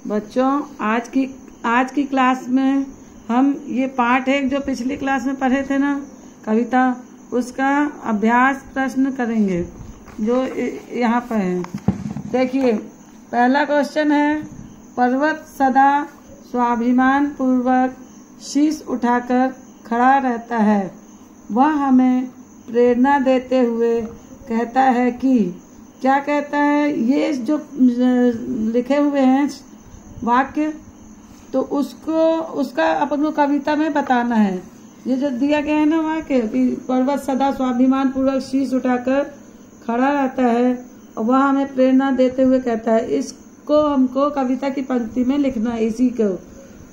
बच्चों आज की क्लास में हम ये पार्ट 1 जो पिछली क्लास में पढ़े थे ना कविता, उसका अभ्यास प्रश्न करेंगे जो यहाँ पर है। देखिए पहला क्वेश्चन है, पर्वत सदा स्वाभिमान पूर्वक शीश उठाकर खड़ा रहता है, वह हमें प्रेरणा देते हुए कहता है कि, क्या कहता है? ये जो लिखे हुए हैं वाक्य, तो उसका अपन को कविता में बताना है। ये जो दिया गया है ना वाक्य कि पर्वत सदा स्वाभिमान पूर्वक शीश उठाकर खड़ा रहता है और वह हमें प्रेरणा देते हुए कहता है, इसको हमको कविता की पंक्ति में लिखना है इसी को।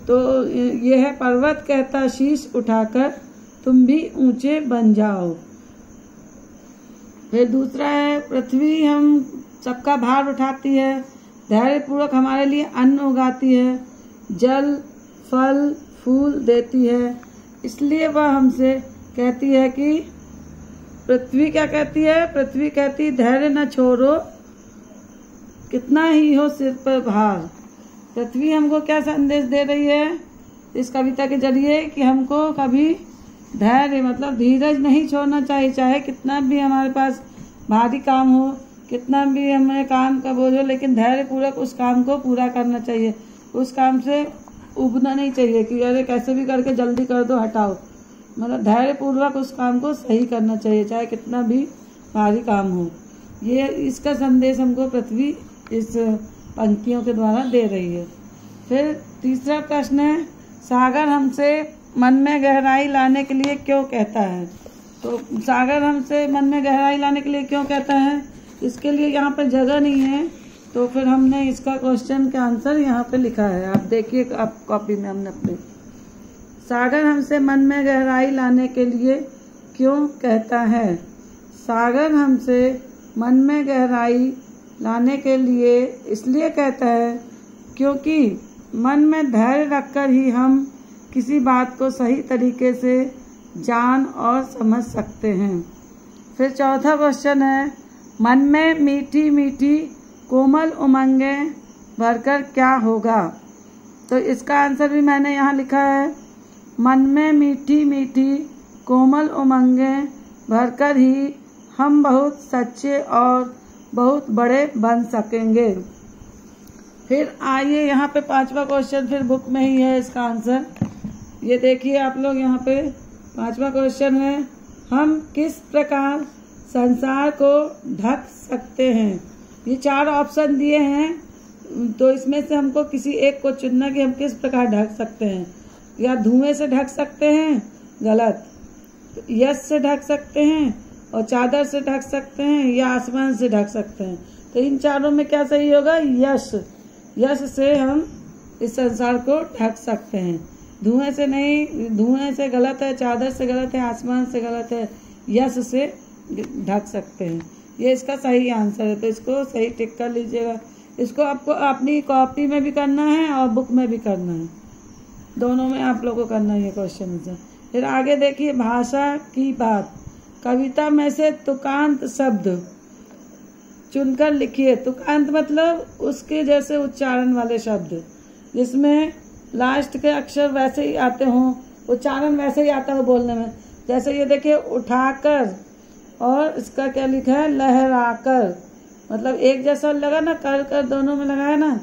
तो ये है, पर्वत कहता शीश उठाकर तुम भी ऊंचे बन जाओ। फिर दूसरा है, पृथ्वी हम सबका भार उठाती है, धैर्य पूर्वक हमारे लिए अन्न उगाती है, जल फल फूल देती है, इसलिए वह हमसे कहती है कि, पृथ्वी क्या कहती है? पृथ्वी कहती धैर्य न छोड़ो कितना ही हो सिर पर भार। पृथ्वी हमको क्या संदेश दे रही है इस कविता के जरिए कि हमको कभी धैर्य मतलब धीरज नहीं छोड़ना चाहिए, चाहे कितना भी हमारे पास भारी काम हो, कितना भी हमें काम का बोझ हो, लेकिन धैर्य पूर्वक उस काम को पूरा करना चाहिए। उस काम से उबना नहीं चाहिए कि अरे कैसे भी करके जल्दी कर दो, हटाओ। मतलब धैर्य पूर्वक उस काम को सही करना चाहिए, चाहे कितना भी भारी काम हो। ये इसका संदेश हमको पृथ्वी इस पंक्तियों के द्वारा दे रही है। फिर तीसरा प्रश्न है, सागर हमसे मन में गहराई लाने के लिए क्यों कहता है? तो सागर हमसे मन में गहराई लाने के लिए क्यों कहता है, इसके लिए यहाँ पे जगह नहीं है, तो फिर हमने इसका क्वेश्चन का आंसर यहाँ पे लिखा है। आप देखिए, आप कॉपी में हमने अपने, सागर हमसे मन में गहराई लाने के लिए क्यों कहता है? सागर हमसे मन में गहराई लाने के लिए इसलिए कहता है क्योंकि मन में धैर्य रखकर ही हम किसी बात को सही तरीके से जान और समझ सकते हैं। फिर चौथा क्वेश्चन है, मन में मीठी मीठी कोमल उमंगें भरकर क्या होगा? तो इसका आंसर भी मैंने यहाँ लिखा है, मन में मीठी मीठी कोमल उमंगें भरकर ही हम बहुत सच्चे और बहुत बड़े बन सकेंगे। फिर आइए यहाँ पे पांचवा क्वेश्चन फिर बुक में ही है इसका आंसर। ये देखिए आप लोग, यहाँ पे पांचवा क्वेश्चन है, हम किस प्रकार संसार को ढक सकते हैं? ये 4 ऑप्शन दिए हैं, तो इसमें से हमको किसी एक को चुनना कि हम किस प्रकार ढक सकते हैं। या धुएं से ढक सकते हैं, गलत, तो यश से ढक सकते हैं, और चादर से ढक सकते हैं, या आसमान से ढक सकते हैं। तो इन चारों में क्या सही होगा? यश। यश से हम इस संसार को ढक सकते हैं, धुएं से नहीं। धुएं से गलत है, चादर से गलत है, आसमान से गलत है, यश से ढक सकते हैं। ये इसका सही आंसर है, तो इसको सही टिक कर लीजिएगा। इसको आपको अपनी कॉपी में भी करना है और बुक में भी करना है, दोनों में आप लोगों को करना है ये क्वेश्चन। फिर आगे देखिए, भाषा की बात, कविता में से तुकांत शब्द चुनकर लिखिए। तुकांत मतलब उसके जैसे उच्चारण वाले शब्द, जिसमें लास्ट के अक्षर वैसे ही आते हों, उच्चारण वैसे ही आता हो बोलने में। जैसे ये देखिए, उठाकर, और इसका क्या लिखा है? लहराकर। मतलब एक जैसा लगा ना, कर कर दोनों में लगा है ना,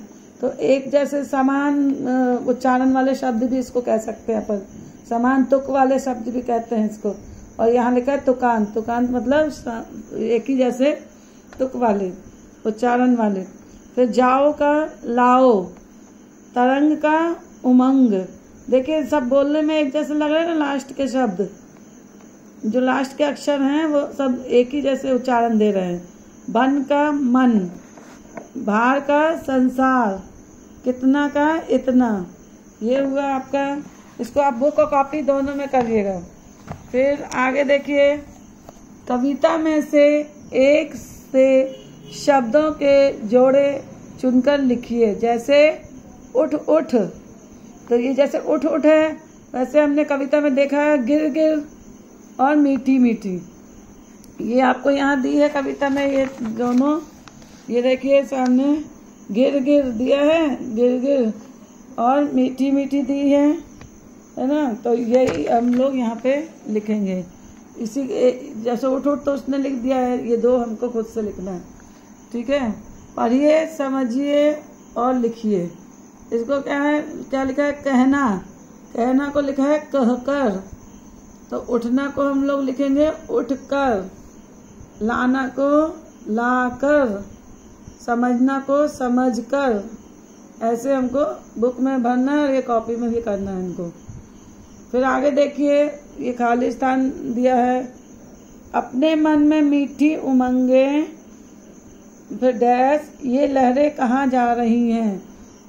तो एक जैसे समान उच्चारण वाले शब्द भी इसको कह सकते हैं अपन, समान तुक वाले शब्द भी कहते हैं इसको। और यहाँ लिखा है तुकांत। तुकांत मतलब एक ही जैसे तुक वाले, उच्चारण वाले। फिर जाओ का लाओ, तरंग का उमंग। देखिए सब बोलने में एक जैसे लग रहा है ना, लास्ट के शब्द, जो लास्ट के अक्षर हैं वो सब एक ही जैसे उच्चारण दे रहे हैं। बन का मन, भार का संसार, कितना का इतना। ये हुआ आपका, इसको आप बुक और कॉपी दोनों में करिएगा। फिर आगे देखिए, कविता में से एक से शब्दों के जोड़े चुनकर लिखिए। जैसे उठ उठ, तो ये जैसे उठ उठ है, वैसे हमने कविता में देखा है गिर गिर और मीठी मीठी। ये आपको यहाँ दी है कविता में, ये दोनों, ये देखिए सामने, गिर गिर दिया है, गिर गिर, और मीठी मीठी दी है ना। तो यही हम लोग यहाँ पे लिखेंगे। इसी जैसे उठ उठ तो उसने लिख दिया है, ये दो हमको खुद से लिखना है। ठीक है, पढ़िए, समझिए और लिखिए। इसको क्या है, क्या लिखा है, कहना। कहना को लिखा है कहकर। तो उठना को हम लोग लिखेंगे उठकर, लाना को लाकर, समझना को समझकर। ऐसे हमको बुक में भरना है और ये कॉपी में भी करना है इनको। फिर आगे देखिए, ये खाली स्थान दिया है। अपने मन में मीठी उमंगे, फिर डैश, ये लहरें कहाँ जा रही हैं।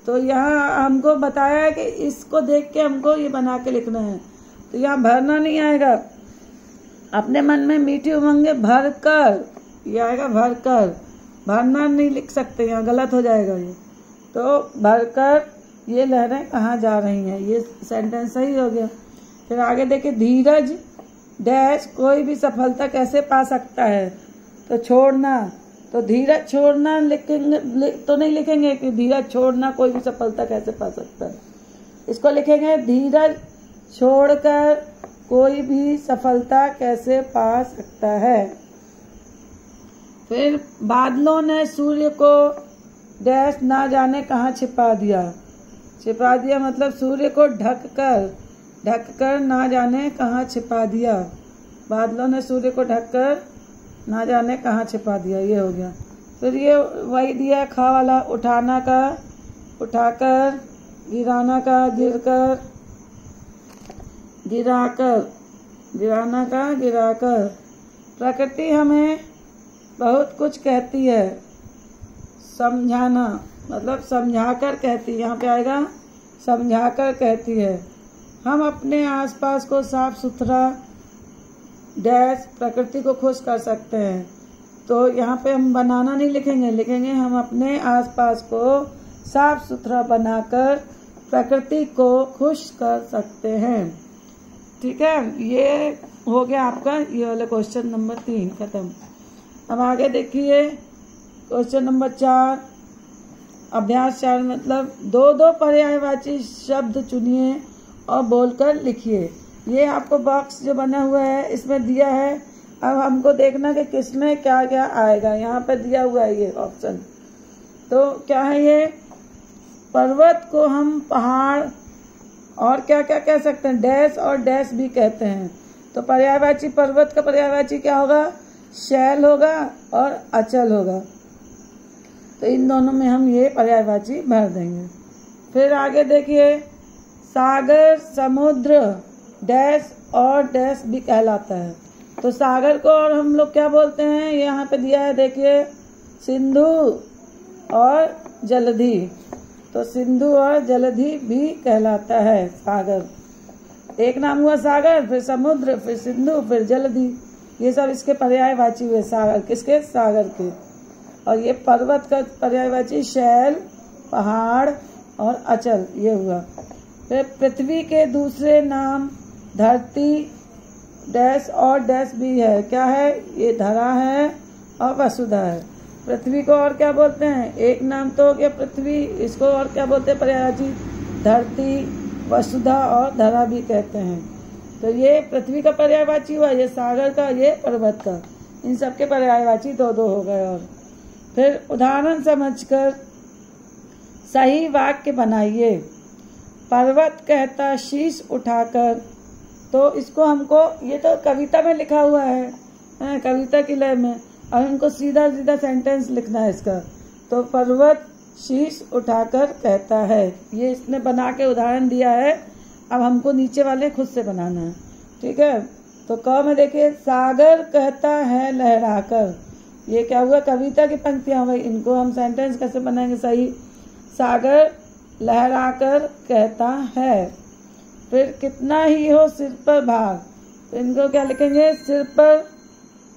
तो यहाँ हमको बताया है कि इसको देख के हमको ये बना के लिखना है। तो यहाँ भरना नहीं आएगा, अपने मन में मीठी उमंगे भर कर, ये आएगा भर कर। भरना नहीं लिख सकते, यहाँ गलत हो जाएगा ये। तो भर कर ये लहरें कहाँ जा रही हैं, ये सेंटेंस सही हो गया। फिर आगे देखिए, धीरज डैश कोई भी सफलता कैसे पा सकता है। तो छोड़ना, तो धीरज छोड़ना लिखेंगे तो नहीं लिखेंगे कि धीरज छोड़ना कोई भी सफलता कैसे पा सकता है। इसको लिखेंगे धीरज छोड़कर कोई भी सफलता कैसे पा सकता है। फिर बादलों ने सूर्य को डैश ना जाने कहाँ छिपा दिया। छिपा दिया मतलब सूर्य को ढककर ना जाने कहाँ छिपा दिया। बादलों ने सूर्य को ढककर ना जाने कहाँ छिपा दिया, ये हो गया। फिर ये वही दिया खा वाला, उठाना का उठाकर, गिराना का गिरकर, गिराकर, गिराना का गिराकर। प्रकृति हमें बहुत कुछ कहती है। समझाना मतलब समझाकर कहती है, यहाँ पे आएगा समझाकर कहती है। हम अपने आसपास को साफ सुथरा डैश प्रकृति को खुश कर सकते हैं। तो यहाँ पे हम बनाना नहीं लिखेंगे, लिखेंगे हम अपने आसपास को साफ सुथरा बनाकर प्रकृति को खुश कर सकते हैं। ठीक है, ये हो गया आपका ये वाला क्वेश्चन नंबर 3 खत्म। अब आगे देखिए क्वेश्चन नंबर 4, अभ्यास 4 मतलब 2-2 पर्यायवाची शब्द चुनिए और बोलकर लिखिए। ये आपको बॉक्स जो बना हुआ है इसमें दिया है। अब हमको देखना कि किसमें क्या क्या आएगा। यहाँ पर दिया हुआ है ये ऑप्शन। तो क्या है ये, पर्वत को हम पहाड़ और क्या क्या कह सकते हैं, डैश और डैश भी कहते हैं। तो पर्यायवाची पर्वत का पर्यायवाची क्या होगा, शैल होगा और अचल होगा। तो इन दोनों में हम ये पर्यायवाची भर देंगे। फिर आगे देखिए, सागर समुद्र डैश और डैश भी कहलाता है। तो सागर को और हम लोग क्या बोलते हैं, यहाँ पे दिया है देखिए, सिंधु और जलधि। तो सिंधु और जलधि भी कहलाता है सागर। एक नाम हुआ सागर, फिर समुद्र, फिर सिंधु, फिर जलधि। ये सब इसके पर्यायवाची हुए सागर, किसके, सागर के। और ये पर्वत का पर्यायवाची शैल, पहाड़ और अचल, ये हुआ। फिर पृथ्वी के दूसरे नाम धरती डैश और डैश भी है। क्या है, ये धरा है और वसुधा है। पृथ्वी को और क्या बोलते हैं, एक नाम तो हो गया पृथ्वी, इसको और क्या बोलते हैं पर्यायवाची, धरती, वसुधा और धरा भी कहते हैं। तो ये पृथ्वी का पर्यायवाची हुआ, ये सागर का, ये पर्वत का। इन सब के पर्यायवाची 2-2 हो गए। और फिर उदाहरण समझकर सही वाक्य बनाइए। पर्वत कहता शीश उठाकर। तो इसको हमको, ये तो कविता में लिखा हुआ है, कविता की लय में। अब हमको सीधा सीधा सेंटेंस लिखना है इसका। तो पर्वत शीश उठाकर कहता है, ये इसने बना के उदाहरण दिया है। अब हमको नीचे वाले खुद से बनाना है। ठीक है, तो क में देखिए, सागर कहता है लहराकर। ये क्या हुआ, कविता की पंक्तियां हुई। इनको हम सेंटेंस कैसे बनाएंगे सही, सागर लहराकर कहता है। फिर कितना ही हो सिर पर भार, तो इनको क्या लिखेंगे, सिर पर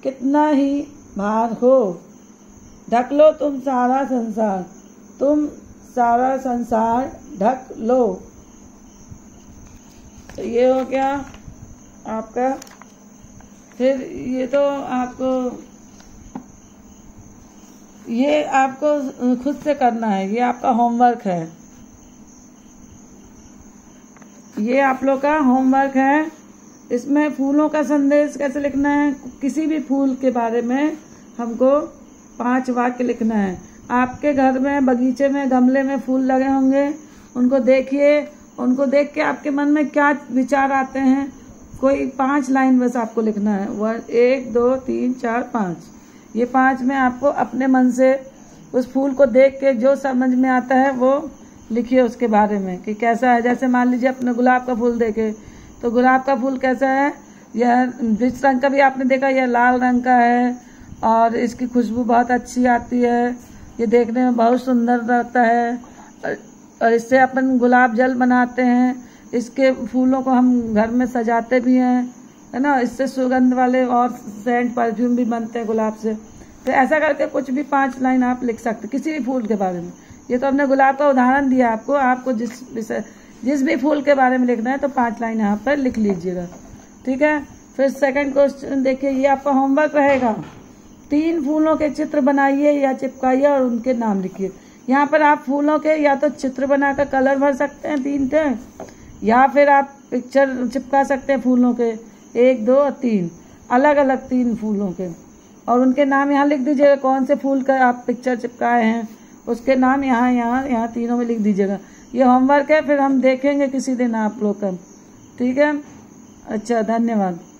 कितना ही भार हो। ढक लो तुम सारा संसार, तुम सारा संसार ढक लो। तो ये हो गया आपका। फिर ये तो आपको ये आपको खुद से करना है, ये आपका होमवर्क है, ये आप लोग का होमवर्क है। इसमें फूलों का संदेश कैसे लिखना है, किसी भी फूल के बारे में हमको 5 वाक्य लिखना है। आपके घर में बगीचे में गमले में फूल लगे होंगे, उनको देखिए, उनको देख के आपके मन में क्या विचार आते हैं, कोई 5 लाइन बस आपको लिखना है। 1 2 3 4 5, ये 5 में आपको अपने मन से उस फूल को देख के जो समझ में आता है वो लिखिए उसके बारे में कि कैसा है। जैसे मान लीजिए अपने गुलाब का फूल देखे तो गुलाब का फूल कैसा है, यह जिस रंग का भी आपने देखा, यह लाल रंग का है और इसकी खुशबू बहुत अच्छी आती है, ये देखने में बहुत सुंदर लगता है और इससे अपन गुलाब जल बनाते हैं। इसके फूलों को हम घर में सजाते भी हैं, है ना। इससे सुगंध वाले और सेंट परफ्यूम भी बनते हैं गुलाब से। तो ऐसा करके कुछ भी 5 लाइन आप लिख सकते किसी भी फूल के बारे में। ये तो हमने गुलाब का उदाहरण दिया आपको जिस भी फूल के बारे में लिखना है तो 5 लाइन यहाँ पर लिख लीजिएगा, ठीक है। फिर सेकंड क्वेश्चन देखिए, ये आपका होमवर्क रहेगा। 3 फूलों के चित्र बनाइए या चिपकाइए और उनके नाम लिखिए। यहाँ पर आप फूलों के या तो चित्र बनाकर कलर भर सकते हैं 3 थे, या फिर आप पिक्चर चिपका सकते हैं फूलों के 1 2 और 3 अलग अलग 3 फूलों के, और उनके नाम यहाँ लिख दीजिएगा। कौन से फूल का आप पिक्चर चिपकाए हैं उसके नाम यहाँ तीनों में लिख दीजिएगा। ये होमवर्क है, फिर हम देखेंगे किसी दिन आप लोग का, ठीक है। अच्छा, धन्यवाद।